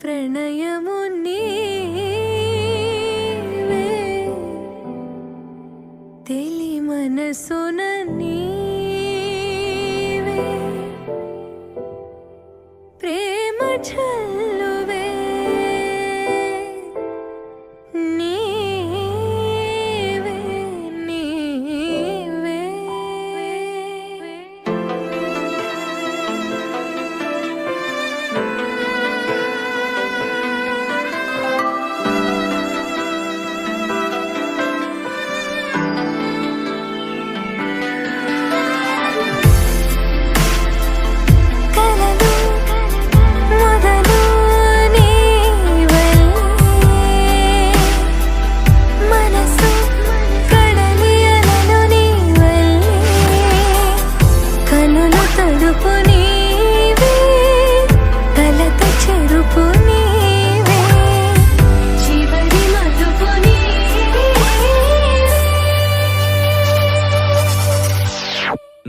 ప్రణయము నీవే తెలి మనసున నీవే ప్రేమ చల్లువే నీవే నీవే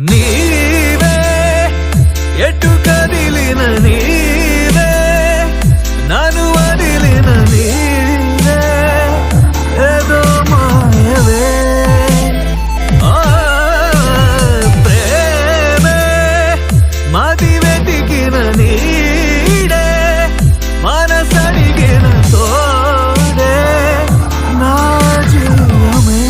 నీవే ఎటు కదిలిన నీవే నన్ను వదిలిన నీవే ఏదో మాయవే ప్రేమే మది వెతికిన నీడే మనసడిగిన తోడే నా జీవమే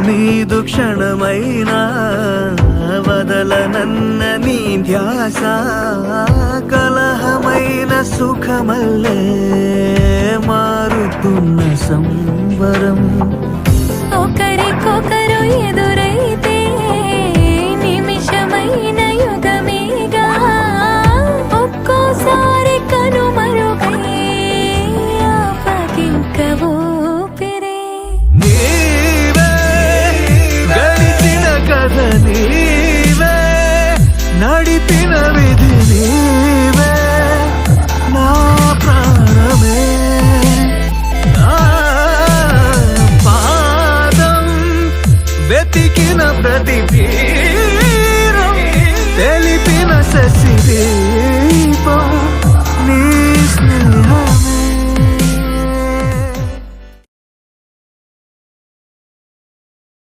నీదు క్షణమైనా వదలనన్న నీ ధ్యాస కలహమైన సుఖమల్లే మారుతున్న సంబరం ఒకరికొకరు ఎదురైతే నిమిషమైన యుగమేగా ఒక్కోసారి కనుమరుగై ఆపగింక ఊపిరే నీవే నడిపిన విధి నీవే నా ప్రాణమే పాదం వెతికిన ప్రతి తీరం తెలిపిన శశివే